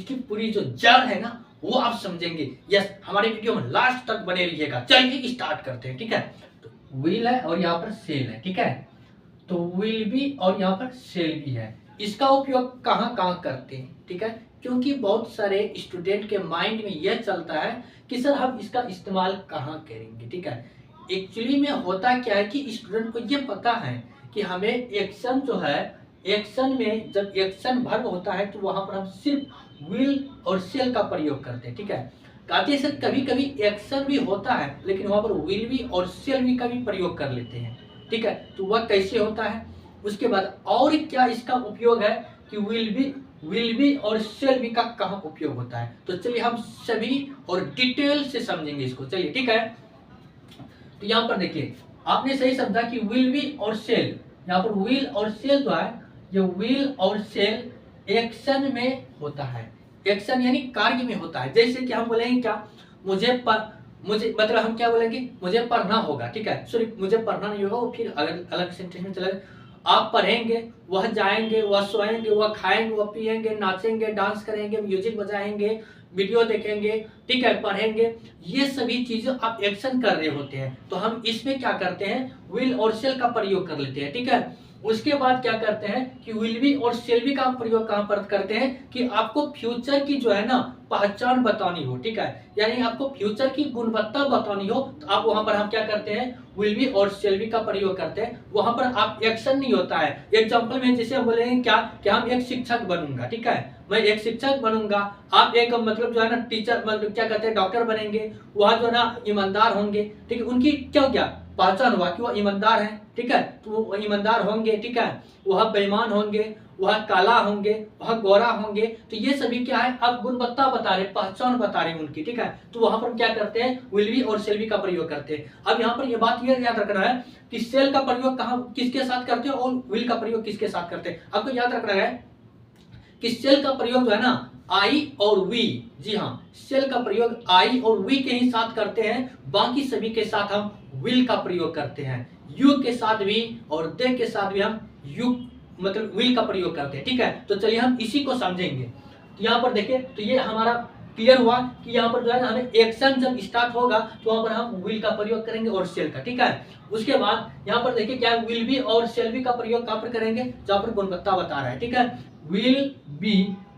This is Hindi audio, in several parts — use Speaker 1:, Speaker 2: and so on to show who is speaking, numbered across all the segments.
Speaker 1: इसकी पूरी जो जड़ है ना वो आप समझेंगे। यस, हमारे वीडियो में लास्ट तक बने रहिएगा। चलिए स्टार्ट करते हैं, ठीक है। तो विल है और यहाँ पर सेल है, ठीक है। तो विल भी और यहाँ पर सेल भी है। इसका उपयोग कहाँ कहाँ करते हैं, ठीक है, क्योंकि बहुत सारे स्टूडेंट के माइंड में यह चलता है कि सर हम इसका इस्तेमाल कहाँ करेंगे, ठीक है। एक्चुअली में होता क्या है कि स्टूडेंट को ये पता है कि हमें एक्शन जो है, एक्शन में जब एक्शन वर्ब होता है तो वहां पर हम सिर्फ विल और सेल का प्रयोग करते हैं, ठीक है। कहते हैं सर कभी कभी एक्शन भी होता है लेकिन वहां पर विल भी और सेल भी का भी प्रयोग कर लेते हैं, ठीक है। तो वह कैसे होता है, उसके बाद और क्या इसका उपयोग है कि विल भी और सेल भी का कहाँ उपयोग होता है। तो चलिए हम सभी और डिटेल से समझेंगे इसको, चलिए ठीक है। तो यहाँ पर देखिए आपने सही समझा कि विल भी और सेल, यहाँ पर विल और सेल जो है, ये विल और सेल एक्शन में होता है। एक्शन यानी कार्य में होता है। जैसे कि हम बोलेंगे क्या, मुझे मतलब हम क्या बोलेंगे, मुझे पढ़ना होगा, ठीक है। सॉरी, मुझे पढ़ना नहीं होगा, वो फिर अलग सेंटेंस में चला। आप पढ़ेंगे, वह जाएंगे, वह सोएंगे, वह खाएंगे, वह पिएंगे, नाचेंगे, डांस करेंगे, म्यूजिक बजाएंगे, वीडियो देखेंगे, ठीक है, पढ़ेंगे, ये सभी चीजें आप एक्शन कर रहे होते हैं। तो हम इसमें क्या करते हैं, विल और सेल का प्रयोग कर लेते हैं, ठीक है। उसके बाद क्या करते हैं कि विल बी और सेल बी का प्रयोग कहां पर करते हैं कि आपको फ्यूचर की जो है ना पहचान बतानी हो, ठीक है, यानी आपको फ्यूचर की गुणवत्ता बतानी हो तो आप वहां पर हम क्या करते हैं, विल बी और सेल बी का प्रयोग करते हैं। वहां पर आप एक्शन नहीं होता है। एग्जांपल में जैसे हम बोलेंगे क्या कि हम एक शिक्षक बनूंगा, ठीक है, मैं एक शिक्षक बनूंगा, आप एक मतलब जो है ना टीचर, मतलब क्या कहते हैं, डॉक्टर बनेंगे, वह जो है ना ईमानदार होंगे, ठीक है, उनकी क्या पहचान हुआ कि वह ईमानदार है, ठीक है, तो वो ईमानदार होंगे, ठीक है, वह बेईमान होंगे, वह काला होंगे, वह गोरा होंगे। तो ये सभी क्या है, आप गुणवत्ता बता रहे, पहचान बता रहे उनकी, ठीक है। तो वहां पर क्या करते हैं, विल बी और सेल बी का प्रयोग करते हैं। अब यहाँ पर यह बात ये याद रखना है कि सेल का प्रयोग कहाँ किसके साथ करते हैं और विल का प्रयोग किसके साथ करते हैं। आपको याद रखना है कि सेल का प्रयोग जो है ना आई और वी, जी हाँ, सेल का प्रयोग आई और वी के ही साथ करते हैं, बाकी सभी के साथ हम विल का प्रयोग करते हैं। यू के साथ भी और दे के साथ भी हम यू मतलब विल का प्रयोग करते हैं, ठीक है। तो चलिए हम इसी को समझेंगे। तो यहाँ पर देखिए, तो ये हमारा क्लियर हुआ कि यहाँ पर जो है ना हमें एक्शन जब स्टार्ट होगा तो वहां पर हम विल का प्रयोग करेंगे और सेल का, ठीक है। उसके बाद यहाँ पर देखिए क्या विल बी और सेल बी का प्रयोग कहाँ पर करेंगे, जहाँ पर गुणवत्ता बता रहा है, ठीक है।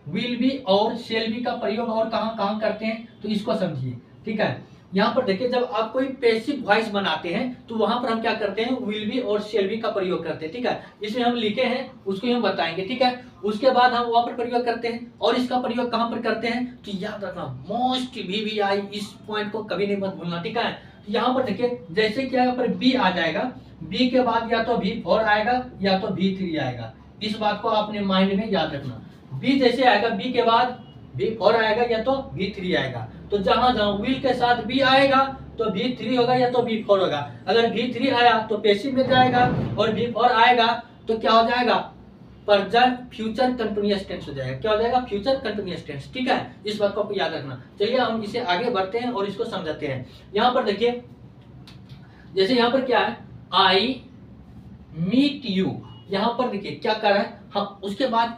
Speaker 1: विल बी और सेल बी का प्रयोग और कहाँ कहाँ करते हैं तो इसको समझिए, ठीक है। यहाँ पर देखिए जब आप कोई पैसिव वॉइस बनाते हैं तो वहां पर हम क्या करते हैं, विल बी और शेल बी का प्रयोग करते हैं, ठीक है। इसमें हम लिखे हैं उसको हम बताएंगे, ठीक है। उसके बाद हम वहां पर प्रयोग करते हैं और इसका प्रयोग कहां पर करते हैं तो याद रखना, मोस्ट VVI, इस पॉइंट को कभी नहीं मत भूलना, ठीक है। यहाँ पर देखिए जैसे कि यहाँ पर बी आ जाएगा, बी के बाद या तो V4 आएगा या तो V3 आएगा। इस बात को आपने माइंड में याद रखना। बी जैसे आएगा, बी के बाद V4 आएगा या तो V3 आएगा। तो जहां जहां विल के साथ बी आएगा तो V3 होगा या तो V4 होगा। अगर V3 आया तो पैसिव में जाएगा और V4 आएगा तो क्या हो जाएगा, प्रेजेंट फ्यूचर कंटीन्यूअस टेंस हो जाएगा। क्या हो जाएगा, फ्यूचर कंटीन्यूअस टेंस, ठीक है। इस बात को आपको याद रखना। चलिए हम इसे आगे बढ़ते हैं और इसको समझाते हैं। यहाँ पर देखिए जैसे यहाँ पर क्या है, आई मीट यू, यहाँ पर देखिए क्या कर रहा है हम, उसके बाद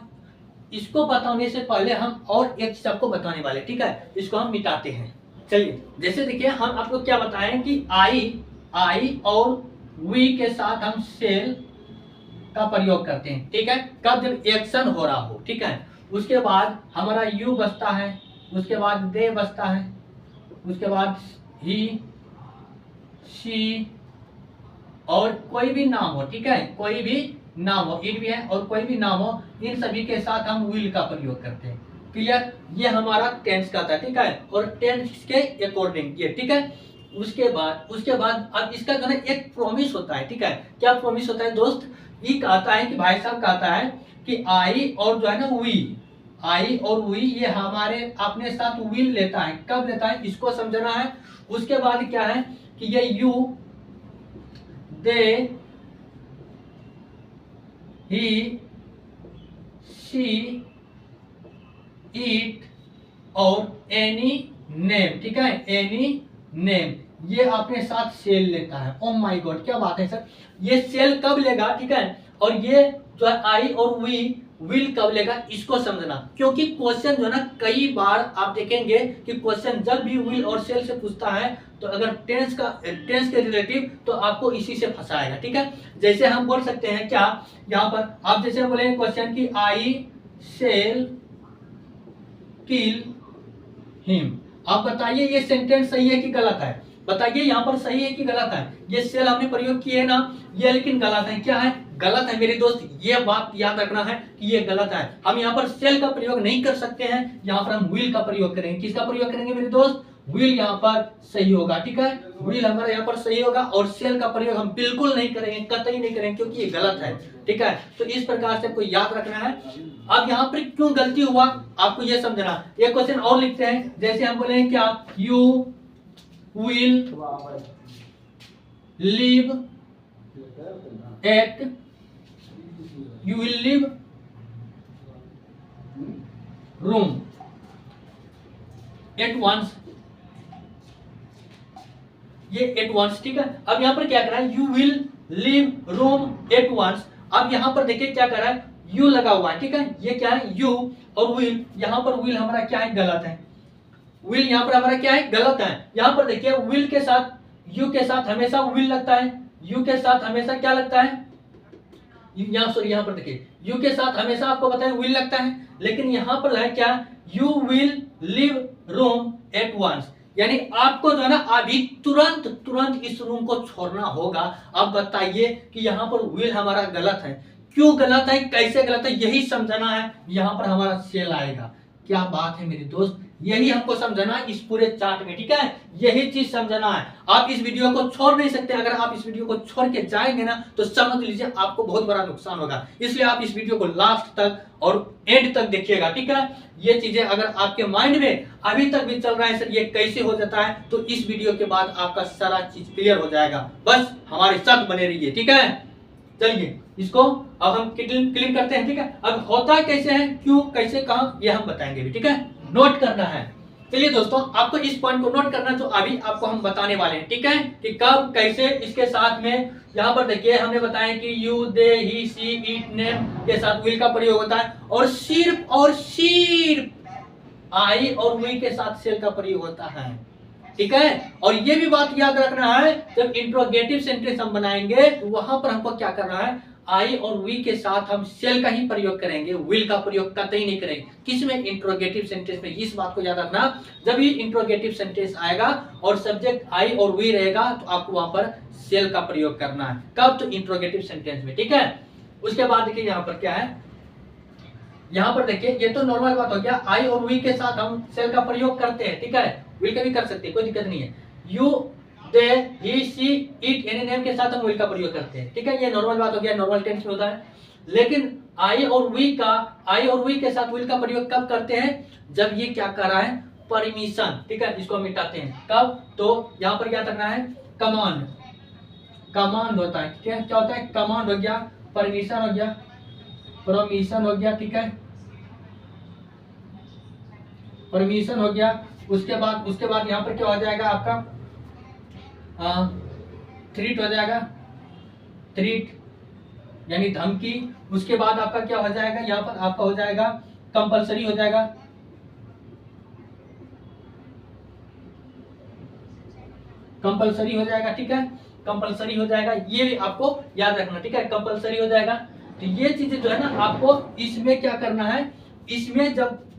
Speaker 1: इसको बताने से पहले हम और एक चीज आपको बताने वाले, ठीक है, इसको हम मिटाते हैं। चलिए जैसे देखिए हम आपको क्या बताएं कि आई और वी के साथ हम सेल का प्रयोग करते हैं, ठीक है, कब जब एक्शन हो रहा हो, ठीक है। उसके बाद हमारा यू बचता है, उसके बाद दे बचता है, उसके बाद ही, शी और कोई भी नाम हो, ठीक है, कोई भी नाम हो, इट भी है और कोई भी नाम हो, इन सभी के साथ हम विल का प्रयोग करते हैं। क्लियर, ये हमारा टेंस का था, ठीक है, और टेंस के अकॉर्डिंग ये, ठीक है। उसके बाद अब इसका जो है एक प्रॉमिस होता है, ठीक है। क्या प्रॉमिस होता है दोस्त, ये कहता है कि भाई साहब कहता है कि आई और जो है ना वी, आई और वी ये हमारे अपने साथ विल लेता है। कब लेता है इसको समझना है। उसके बाद क्या है कि ये you, they, he, she, it और एनी नेम, ठीक है, एनी नेम ये अपने साथ सेल लेता है। ओ माय गॉड क्या बात है सर, ये सेल कब लेगा, ठीक है। और ये जो है आई और वी विल कब लेगा इसको समझना, क्योंकि क्वेश्चन जो है ना कई बार आप देखेंगे कि क्वेश्चन जब भी विल और सेल से पूछता है तो अगर टेंस के रिलेटिव तो आपको इसी से फंसाएगा, ठीक है। जैसे हम बोल सकते हैं क्या, यहाँ पर आप जैसे बोलेंगे क्वेश्चन की आई सेल किल हिम, आप बताइए ये सेंटेंस सही है कि गलत है, बताइए यहाँ पर सही है कि गलत है। ये सेल हमने प्रयोग किए ना, ये लेकिन गलत है, क्या है, गलत है मेरे दोस्त, ये बात याद रखना है कि ये गलत है। हम यहाँ पर सेल का प्रयोग नहीं कर सकते हैं, यहाँ पर हम विल का प्रयोग करेंगे। किसका प्रयोग करेंगे मेरे दोस्त, विल यहाँ पर सही होगा, ठीक है, विल हमारा यहाँ पर सही होगा और सेल का प्रयोग हम बिल्कुल नहीं करेंगे, कतई नहीं करेंगे, क्योंकि ये गलत है, ठीक है। तो इस प्रकार से आपको याद रखना है। अब यहाँ पर क्यों गलती हुआ आपको ये समझना। एक क्वेश्चन और लिखते हैं, जैसे हम बोलेंगे क्या, you will leave at, you will leave room at once, ये एट वंस, ठीक है। अब यहां पर क्या कर रहा है, you will leave room at once. अब यहां पर देखिए क्या कर रहा है, यू लगा हुआ है, ठीक है, ये क्या है यू और विल, यहां पर विल हमारा क्या है, गलत है, विल यहां पर हमारा क्या है, गलत है। यहां पर देखिए विल के साथ यू के साथ हमेशा विल लगता है, यू के साथ हमेशा क्या लगता है, यहाँ पर देखिए यू के साथ हमेशा आपको पता है विल लगता है, लेकिन यहाँ पर है क्या, you will leave room at once, यानी आपको जो है ना अभी तुरंत इस रूम को छोड़ना होगा। अब बताइए कि यहाँ पर विल हमारा गलत है, क्यों गलत है, कैसे गलत है, यही समझना है। यहाँ पर हमारा सेल आएगा, क्या बात है मेरे दोस्त, यही हमको समझना है इस पूरे चार्ट में, ठीक है, यही चीज समझना है। आप इस वीडियो को छोड़ नहीं सकते, अगर आप इस वीडियो को छोड़ के जाएंगे ना तो समझ लीजिए आपको बहुत बड़ा नुकसान होगा। इसलिए आप इस वीडियो को लास्ट तक और एंड तक देखिएगा, ठीक है। ये चीजें अगर आपके माइंड में अभी तक भी चल रहा है सर ये कैसे हो जाता है, तो इस वीडियो के बाद आपका सारा चीज क्लियर हो जाएगा। बस हमारे साथ बने रहिए, ठीक है। चलिए इसको अब हम क्लीन करते हैं, ठीक है। अब होता कैसे है, क्यों, कैसे, कहां, ये हम बताएंगे भी, ठीक है, नोट करना है। चलिए दोस्तों आपको इस पॉइंट को नोट करना जो अभी आपको हम बताने वाले हैं, ठीक है, कि कब कैसे इसके साथ में। यहाँ पर देखिए हमने बताया कि you they he see it name के साथ विल का प्रयोग होता है, और सिर्फ आई और वी के साथ सेल का प्रयोग होता है, ठीक है। और ये भी बात याद रखना है, जब इंट्रोगेटिव सेंटेंस हम बनाएंगे तो वहां पर हमको क्या करना है, आई और वी के साथ हम सेल का ही प्रयोग करेंगे, विल का प्रयोग कतई नहीं करेंगे। किसमें, इंट्रोगेटिव सेंटेंस में। इस बात को याद रखना, जब भी इंट्रोगेटिव सेंटेंस आएगा और सब्जेक्ट आई और वी रहेगा तो आपको वहां पर सेल का प्रयोग करना है। कब, तो इंट्रोगेटिव सेंटेंस में, ठीक है। उसके बाद देखिए यहाँ पर क्या है, यहाँ पर देखिए ये तो नॉर्मल बात हो गया, आई और वी के साथ हम सेल का प्रयोग करते हैं, ठीक है, विल का भी कर सकते हैं, कोई दिक्कत नहीं है। You they he see it any name के साथ हम विल का प्रयोग करते हैं, ठीक है, ये नॉर्मल बात हो गया, नॉर्मल टेंस में होता है। लेकिन आई और वी के साथ विल का प्रयोग कब करते हैं, जब ये क्या कर रहा है, परमिशन, ठीक है, इसको हम मिटाते हैं। कब, तो यहाँ पर क्या करना है, कमांड होता है, ठीक है, क्या होता है, कमांड हो गया, परमिशन हो गया, ठीक है, परमिशन हो गया। उसके बाद यहाँ पर क्या हो जाएगा आपका, थ्रीट हो जाएगा, थ्रीट यानी धमकी। उसके बाद आपका क्या हो जाएगा, यहाँ पर आपका हो जाएगा कंपलसरी हो जाएगा, कंपलसरी हो जाएगा, ठीक है, कंपलसरी हो जाएगा, ये भी आपको याद रखना, ठीक है, कंपलसरी हो जाएगा। तो ये चीजें जो है ना आपको इसमें क्या करना है, इसमें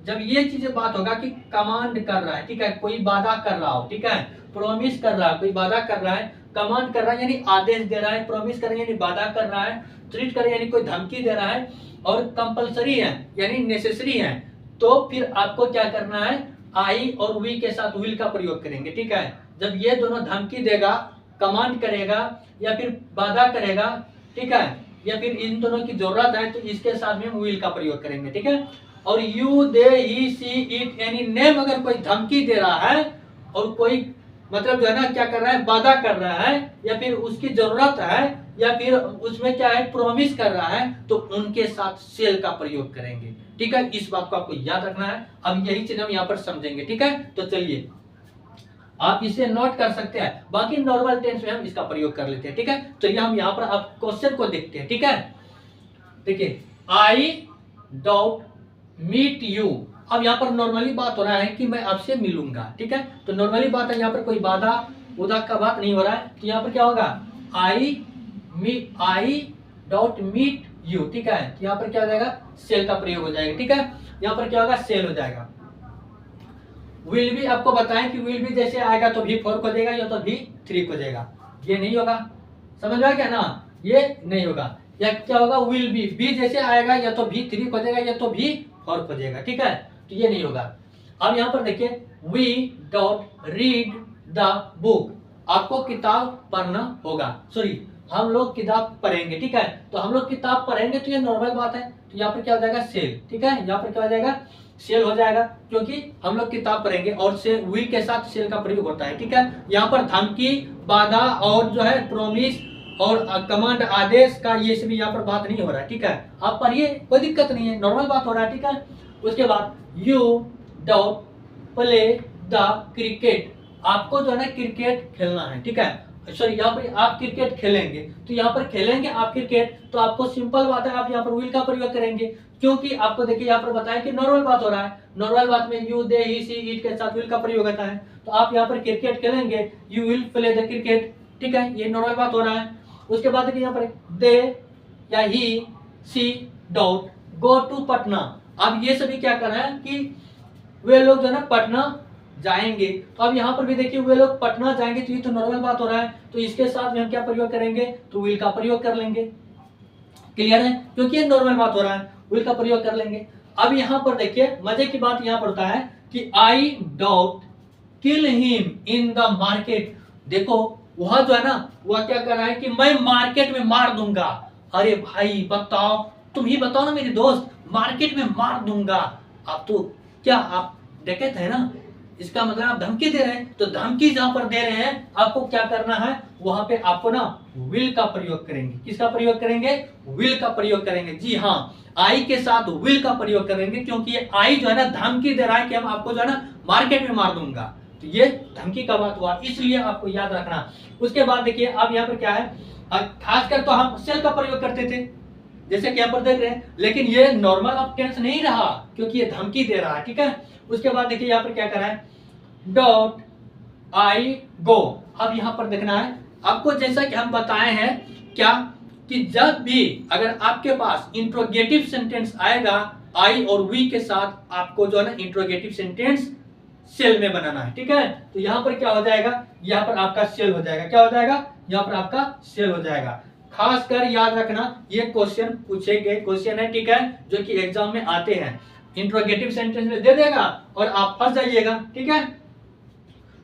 Speaker 1: जब ये चीजें बात होगा कि कमांड कर रहा है, ठीक है, कोई वादा कर रहा हो, ठीक है, प्रोमिस कर रहा है, कोई वादा कर रहा है, कमांड कर रहा है यानी आदेश दे रहा है, प्रोमिस कर रहा है यानी वादा कर रहा है, थ्रेट कर रहा है यानी कोई धमकी दे रहा है, और कंपलसरी है यानी नेसेसरी है, तो फिर आपको क्या करना है, आई और वी के साथ विल का प्रयोग करेंगे, ठीक है। जब ये दोनों धमकी देगा, कमांड करेगा या फिर वादा करेगा, ठीक है, या फिर इन दोनों की जरूरत है तो इसके साथ में हम विल का प्रयोग करेंगे, ठीक है। और you they he see it any name, अगर कोई धमकी दे रहा है और कोई मतलब जो है ना क्या कर रहा है, वादा कर रहा है या फिर उसकी जरूरत है या फिर उसमें क्या है, प्रॉमिस कर रहा है, तो उनके साथ सेल का प्रयोग करेंगे, ठीक है। इस बात को आपको याद रखना है। अब यही चीज हम यहाँ पर समझेंगे, ठीक है। तो चलिए आप इसे नोट कर सकते हैं, बाकी नॉर्मल टेंस में हम इसका प्रयोग कर लेते हैं, ठीक है। तो ये हम यहाँ पर आप क्वेश्चन को देखते हैं, ठीक है। देखिए आई डॉट मीट यू। अब यहाँ पर नॉर्मली बात हो रहा है कि मैं आपसे मिलूंगा, ठीक है, तो नॉर्मली बात है, यहाँ पर कोई बाधा उदा का बात नहीं हो रहा है, तो यहाँ पर क्या होगा, आई डॉट मीट यू, ठीक है, तो यहाँ पर क्या हो जाएगा, सेल का प्रयोग हो जाएगा, ठीक है, यहाँ पर क्या होगा, सेल हो जाएगा। विल भी आपको बताएं कि विल भी जैसे आएगा तो भी 4 को देगा या तो भी 3 को देगा, ये नहीं होगा, समझ में आ गया ना, ये नहीं होगा। या क्या होगा, विल बी जैसे आएगा या तो भी 3 को देगा या तो भी 4 को देगा, ठीक है, तो ये नहीं होगा। अब यहाँ पर देखिए, V dot read the book, आपको किताब पढ़ना होगा, सॉरी हम लोग किताब पढ़ेंगे, ठीक है, तो हम लोग किताब पढ़ेंगे तो ये नॉर्मल बात है, तो यहाँ पर क्या हो जाएगा, सेल, ठीक है, यहाँ पर क्या हो जाएगा, सेल हो जाएगा, क्योंकि हम लोग किताब पढ़ेंगे और से विल के साथ सेल का प्रयोग होता है, ठीक है। यहाँ पर धमकी, बाधा और जो है प्रोमिस और कमांड, आदेश का ये सभी यहाँ पर बात नहीं हो रहा है, ठीक है, आप पढ़िए, कोई दिक्कत नहीं है, नॉर्मल बात हो रहा है, ठीक है। उसके बाद U dot play the cricket, आपको जो है ना क्रिकेट खेलना है, ठीक है, सॉरी यहाँ पर आप क्रिकेट खेलेंगे, तो यहाँ पर खेलेंगे आप क्रिकेट, तो आपको सिंपल बात है, आप यहाँ पर विल का प्रयोग करेंगे, क्योंकि आपको देखिए यहाँ पर बताया कि नॉर्मल बात हो रहा है, नॉर्मल बात में you, they, he, C, it के साथ विल का प्रयोग होता है, तो आप यहाँ पर क्रिकेट खेलेंगे, you will play the cricket, ठीक है, ये नॉर्मल बात हो रहा है। उसके बाद देखिए यहाँ पर दे या ही, C dot go to Patna, अब ये सभी क्या कर रहे हैं कि वे लोग जो है ना पटना जाएंगे, तो अब यहाँ पर भी देखिए वे लोग पटना जाएंगे, तो ये तो नॉर्मल बात हो रहा है, तो इसके साथ में हम क्या प्रयोग करेंगे, तो विल का प्रयोग कर लेंगे, क्लियर है, क्योंकि ये नॉर्मल बात हो रहा है, विल का प्रयोग कर लेंगे। अब यहाँ पर देखिए मजे की बात यहाँ पड़ता है कि I dot kill him in the market, देखो वह जो है ना वह क्या कर रहा है कि मैं मार्केट में मार दूंगा, अरे भाई बताओ, तुम ही बताओ ना मेरे दोस्त, मार्केट में मार दूंगा, आप तो क्या आप डकैत है ना, इसका मतलब आप धमकी दे रहे हैं, तो धमकी जहां पर दे रहे हैं आपको क्या करना है, वहां पे आपको ना विल का प्रयोग करेंगे, किसका प्रयोग करेंगे, विल का प्रयोग करेंगे, जी हाँ, आई के साथ विल का प्रयोग करेंगे, क्योंकि ये आई जो है ना धमकी दे रहा है कि हम आपको जो है ना मार्केट में मार दूंगा, तो ये धमकी का बात हुआ, इसलिए आपको याद रखना। उसके बाद देखिए अब यहाँ पर क्या है, खासकर तो हम सेल का प्रयोग करते थे, जैसे कि यहाँ पर देख रहे हैं, लेकिन ये नॉर्मल अब टेंस नहीं रहा, क्योंकि ये धमकी दे रहा है, ठीक है। उसके बाद देखिए यहाँ पर क्या कर रहा है, डॉट आई गो, अब यहाँ पर देखना है आपको, जैसा कि हम बताए हैं क्या, कि जब भी अगर आपके पास इंट्रोगेटिव सेंटेंस आएगा आई और वी के साथ, आपको जो है ना इंट्रोगेटिव सेंटेंस सेल में बनाना है, ठीक है, तो यहाँ पर क्या हो जाएगा, यहाँ पर आपका सेल हो जाएगा, क्या हो जाएगा, यहाँ पर आपका सेल हो जाएगा। खास कर याद रखना, ये क्वेश्चन पूछे गए क्वेश्चन है, ठीक है, जो कि एग्जाम में आते हैं, इंट्रोगेटिव सेंटेंस में दे देगा और आप फंस जाइएगा, ठीक है।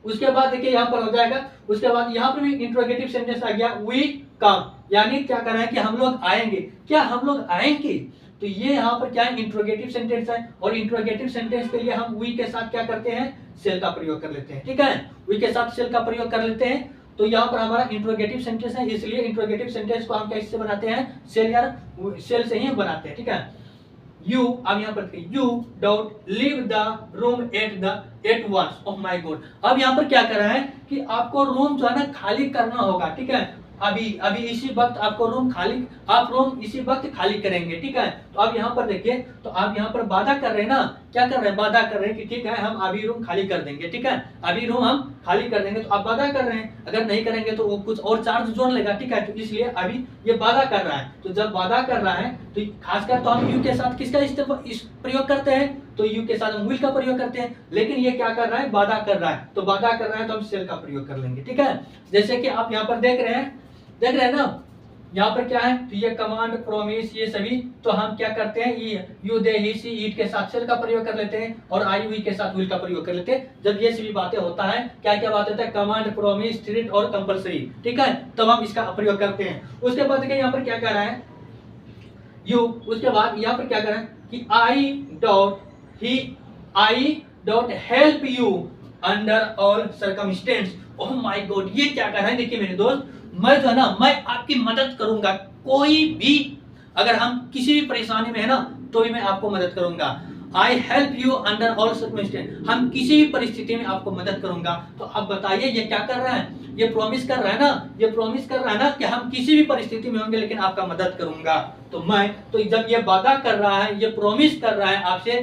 Speaker 1: उसके बाद देखिए यहाँ पर हो जाएगा, उसके बाद यहाँ पर भी इंट्रोगेटिव सेंटेंस आ गया, वी कम, यानी क्या कर रहे हैं कि हम लोग आएंगे, क्या हम लोग आएंगे, तो ये यहाँ पर क्या है, इंट्रोगेटिव सेंटेंस है, और इंट्रोगेटिव सेंटेंस के लिए हम वी के साथ क्या करते हैं, सेल का प्रयोग कर लेते हैं, ठीक है, वी के साथ सेल का प्रयोग कर लेते हैं, तो यहाँ पर हमारा इंट्रोगेटिव सेंटेंस है, इसलिए इंट्रोगेटिव सेंटेंस को हम कैसे बनाते हैं, सेल या सेल से ही बनाते हैं, ठीक है। यू, अब यहाँ पर यू डॉट leave the room at once, oh my god, अब यहाँ पर क्या कर रहा है कि आपको रूम जो है ना खाली करना होगा, ठीक है, अभी इसी वक्त आपको रूम खाली, आप रूम इसी वक्त खाली करेंगे, ठीक है। तो अब यहाँ पर देखिए, तो आप यहाँ पर वादा कर रहे हैं ना, क्या कर रहे हैं, वादा कर रहे हैं कि ठीक है हम अभी रूम खाली कर देंगे, ठीक है, अभी रूम हम खाली कर देंगे, तो आप वादा कर रहे हैं, अगर नहीं करेंगे तो वो कुछ और चार्ज जोड़ लेगा, ठीक है, तो इसलिए अभी ये वादा कर रहा है, तो जब वादा कर रहा है तो खासकर तो हम यू के साथ किसका इस प्रयोग करते हैं, तो यू के साथ हम विल का प्रयोग करते हैं, लेकिन ये क्या कर रहा है, वादा कर रहा है, तो वादा कर रहा है तो हम सेल का प्रयोग कर लेंगे, ठीक है। जैसे कि आप यहाँ पर देख रहे हैं ना, यहाँ पर क्या है, तो ये कमांड, प्रोमिस, ये सभी, तो हम क्या करते हैं, ये you, they, he, C, it के साथ सेल का प्रयोग कर लेते हैं, और आई, वी के साथ विल का प्रयोग कर लेते हैं। जब ये सभी बातें होता है, क्या क्या बात होता है, कमांड, प्रोमिस, थ्रेट और कंपलसरी, ठीक है, तब हम इसका प्रयोग करते हैं। उसके बाद देखिए यहाँ पर क्या कर रहा है, यू, उसके बाद यहाँ पर क्या कर रहा है कि I dot help you under all circumstance, oh my God, ये क्या कर रहा है, देखिए मेरे दोस्त, मैं जो है ना मैं आपकी मदद करूंगा, कोई भी अगर हम किसी भी परेशानी में है ना तो भी मैं आपको मदद करूंगा, I help you under all circumstance, हम किसी भी परिस्थिति में आपको मदद करूंगा। तो अब बताइए ये क्या कर रहा है, ये प्रॉमिस कर रहा है ना, ये प्रॉमिस कर रहा है ना कि हम किसी भी परिस्थिति में होंगे लेकिन आपका मदद करूंगा, तो मैं, तो जब ये वादा कर रहा है, ये प्रॉमिस कर रहा है आपसे,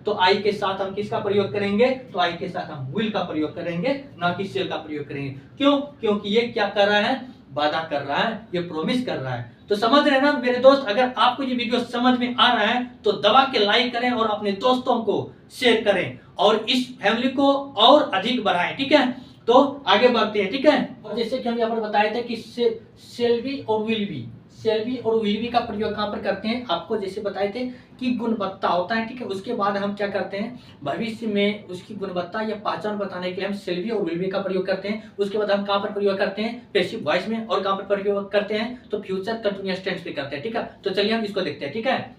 Speaker 1: तो आई के साथ हम किसका प्रयोग करेंगे, तो आई के साथ हम विल का प्रयोग करेंगे, ना कि शेल का प्रयोग करेंगे। क्यों? क्योंकि ये क्या कर रहा है, वादा कर रहा है, ये प्रॉमिस कर रहा है। तो समझ रहे हैं ना मेरे दोस्त, अगर आपको ये वीडियो समझ में आ रहा है तो दबा के लाइक करें और अपने दोस्तों को शेयर करें और इस फैमिली को और अधिक बढ़ाएं, ठीक है। तो आगे बढ़ते हैं, ठीक है। और जैसे कि हम यहाँ पर बताए थे कि शेल बी और विल बी, शेल बी और विल बी का प्रयोग कहाँ पर करते हैं, आपको जैसे बताए थे कि गुणवत्ता होता है, ठीक है। उसके बाद हम क्या करते हैं, भविष्य में उसकी गुणवत्ता या पहचान बताने के लिए हम शेल बी और विल बी का प्रयोग करते हैं। उसके बाद हम कहाँ पर प्रयोग करते हैं, पैसिव वॉइस में, और कहाँ पर प्रयोग करते हैं, तो फ्यूचर कंटिन्यूअस टेंस पे करते हैं, ठीक है। तो चलिए हम इसको देखते हैं, ठीक है।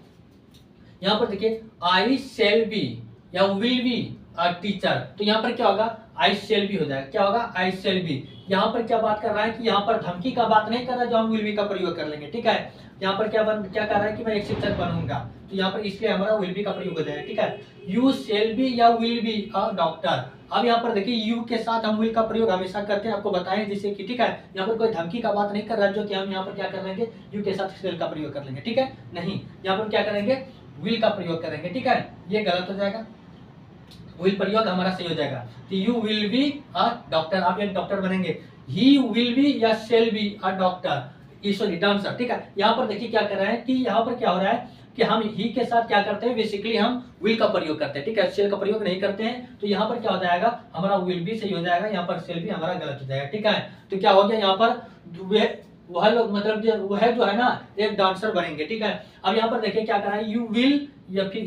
Speaker 1: यहाँ पर देखिए आई शेल बी या विल बी अ टीचर, तो यहाँ पर क्या होगा, आई शेल बी हो जाएगा, क्या होगा, आई शेल बी। यहाँ पर क्या बात कर रहा है कि यहाँ पर धमकी का बात नहीं कर रहा जो हम विल बी का प्रयोग कर लेंगे, ठीक है। यहाँ पर क्या कर रहा है कि मैं एक शिक्षक बनूंगा, तो यहाँ पर इसलिए हमारा विल बी का प्रयोग हो जाएगा, ठीक है। यू शेल बी या विल बी अ डॉक्टर। अब यहाँ पर देखिए यू के साथ हम विल का प्रयोग हमेशा करते हैं, आपको बताएं जैसे कि, ठीक है। यहाँ पर कोई धमकी का बात नहीं कर रहा जो कि हम यहाँ पर क्या कर लेंगे, यू के साथ शेल का प्रयोग कर लेंगे, ठीक है। नहीं, यहाँ पर क्या करेंगे, विल का प्रयोग करेंगे, ठीक है। ये गलत हो जाएगा, विल प्रयोग हमारा सही हो जाएगा। तो you will be a doctor, आप एक डॉक्टर बनेंगे। ही विल बी या shall be a doctor, sorry dancer, ठीक है। यहाँ पर देखिए क्या कर रहा है कि यहाँ पर क्या हो रहा है कि हम ही के साथ क्या करते हैं, बेसिकली हम विल का प्रयोग करते हैं, ठीक है, शेल का प्रयोग नहीं करते हैं। तो यहाँ पर क्या हो जाएगा, हमारा विल भी सही हो जाएगा, यहाँ पर शेल भी हमारा गलत हो जाएगा, ठीक है। तो क्या हो गया, यहाँ पर वह लोग मतलब वह जो है ना एक डांसर बनेंगे, ठीक है। अब यहाँ पर देखिए क्या कर रहा है, यू विल या फिर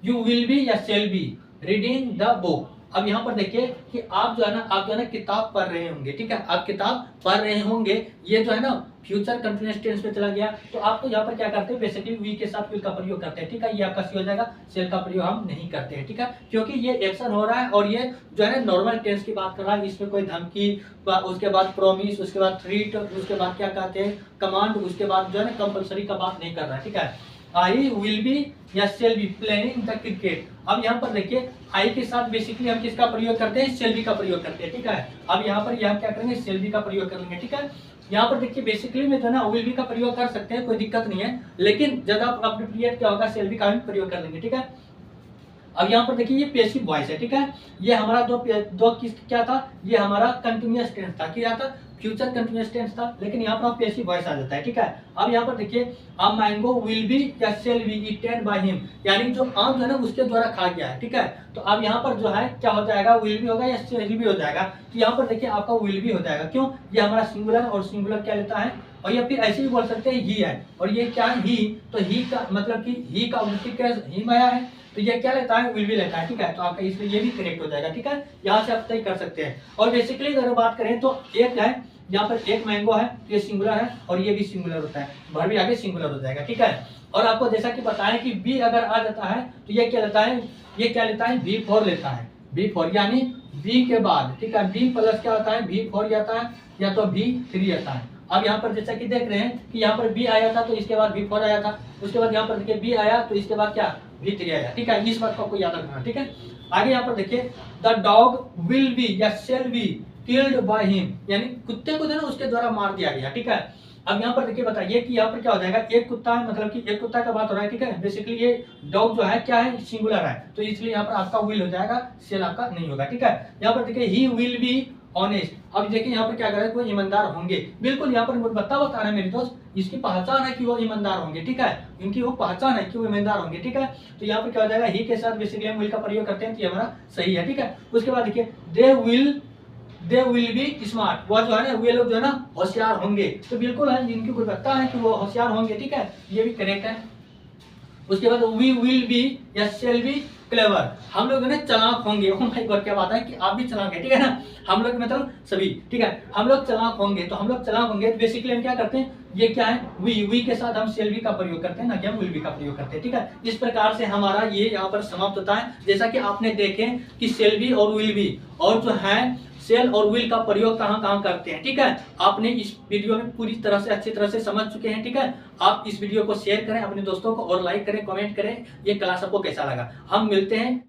Speaker 1: यू विल बी या shall be reading the book. अब यहाँ पर देखिए कि आप जो है ना किताब पढ़ रहे होंगे, ठीक है, आप किताब पढ़ रहे होंगे, ये जो है ना फ्यूचर कंटिन्यूअस टेंस पे चला गया। तो आपको यहाँ पर क्या करते हैं, बेसिकली वी के साथ विल का प्रयोग करते हैं, ठीक है। ये आपका सी हो जाएगा, शेल का प्रयोग हम नहीं करते हैं, ठीक है, क्योंकि ये एक्शन हो रहा है और ये जो है ना नॉर्मल टेंस की बात कर रहा है, इसमें कोई धमकी, उसके बाद प्रॉमिस, उसके बाद थ्रेट, उसके बाद क्या कहते हैं कमांड, उसके बाद जो है ना कंपल्सरी का बात नहीं कर रहा है, ठीक है। आई विल बी या shall be playing the cricket. अब यहाँ पर देखिए आई के साथ बेसिकली हम किसका प्रयोग करते हैं, शेल बी का प्रयोग करते हैं, ठीक है। अब यहाँ पर क्या करेंगे, शेल बी का प्रयोग कर लेंगे, ठीक है। यहाँ पर देखिए बेसिकली में जो है ना विल बी का प्रयोग कर सकते हैं, कोई दिक्कत नहीं है, लेकिन ज्यादा अप्रोप्रिएट क्या होगा, शेल बी का भी प्रयोग कर लेंगे, ठीक है। अब यहाँ पर देखिए ये पैसिव वॉइस है, ठीक है। ये हमारा दो क्या था, ये हमारा कंटिन्यूअस टेंस था, क्या था, फ्यूचर कंटिन्यूअस टेंस था, लेकिन यहाँ पर पैसिव वॉइस आ जाता है, ठीक है। अब यहाँ पर देखिए अ मैंगो विल बी या shall be eaten by him, यानी जो आम जो है ना उसके द्वारा खा गया है, ठीक है। तो अब यहाँ पर जो है क्या हो जाएगा, विल बी होगा या शेल बी हो जाएगा। तो यहाँ पर देखिए आपका विल बी हो जाएगा, क्यों, ये हमारा सिंगुलर, और सिंगुलर क्या लेता है, और या फिर ऐसे भी बोल सकते हैं ही है, और ये क्या है ही, तो ही का मतलब कि ही का ही माया है, तो ये क्या लेता है, विल बी लेता है, ठीक है। तो आपका इसलिए ये भी करेक्ट हो जाएगा, ठीक है। यहाँ से आप तय कर सकते हैं। और बेसिकली अगर बात करें तो एक है, यहाँ पर एक मैंगो है, ये सिंगुलर है और ये भी सिंगुलर होता है, भर भी आगे सिंगुलर हो जाएगा, ठीक है। और आपको जैसा कि बताया कि बी अगर आ जाता है तो ये क्या लेता है, ये क्या लेता है, बी फोर लेता है, बी फोर यानी बी के बाद, ठीक है, बी प्लस क्या होता है, बी फोर आता है या तो बी थ्री आता है। अब यहाँ पर जैसा कि देख रहे हैं कि यहाँ पर बी आया था तो इसके बाद बी फोर आया था, उसके बाद यहाँ पर देखिए बी आया तो इसके बाद क्या, बी थ्री आया, ठीक है। इस बात को आपको याद रखना, ठीक है। आगे यहाँ पर देखिए द डॉग विल बी या shall be killed by him, यानी कुत्ते को जो है ना उसके द्वारा मार दिया गया, ठीक है। अब यहाँ पर देखिए बताइए कि यहाँ पर क्या हो जाएगा, एक कुत्ता है, मतलब कि एक कुत्ता का बात हो रहा है, ठीक है। बेसिकली ये डॉग जो है क्या है, सिंगुलर है, तो इसलिए यहाँ पर आपका विल हो जाएगा, शेल आपका नहीं होगा, ठीक है। यहाँ पर देखिए ही विल बी ऑनेस्ट। अब देखिए यहाँ पर क्या कर रहा है, वो ईमानदार होंगे, बिल्कुल यहाँ पर बता रहा है मेरे दोस्त, इसकी पहचान है कि वो ईमानदार होंगे, ठीक है, इनकी वो पहचान है कि वो ईमानदार होंगे, ठीक है। तो यहाँ पर क्या हो जाएगा, ही के साथ बेसिकली हम विल का प्रयोग करते हैं, तो ये हमारा सही है, ठीक है। उसके बाद देखिए दे विल बी स्मार्ट, वो जो है ना वे लोग जो है ना होशियार होंगे, तो बिल्कुल है, इनकी गुणवत्ता है कि वो होशियार होंगे, ठीक है, ये भी करेक्ट है। उसके बाद वी विल बी या शेल बी क्लेवर, हम लोग ना चालाक होंगे। ओ माय गॉड, क्या बात है कि आप भी चालाक है, ठीक है ना, हम लोग मतलब सभी, ठीक है, हम लोग चालाक होंगे, तो हम लोग चालाक होंगे, तो बेसिकली हम क्या करते हैं, ये क्या है, वी के साथ हम शेल बी का प्रयोग करते हैं, ना कि हम विल बी का प्रयोग करते हैं, ठीक है। इस प्रकार से हमारा ये यहाँ पर समाप्त होता है। जैसा कि आपने देखे कि शेल बी और विल बी और जो है शेल और विल का प्रयोग कहाँ कहाँ करते हैं, ठीक है। आपने इस वीडियो में पूरी तरह से अच्छी तरह से समझ चुके हैं, ठीक है। आप इस वीडियो को शेयर करें अपने दोस्तों को और लाइक करें, कमेंट करें, ये क्लास आपको कैसा लगा। हम मिलते हैं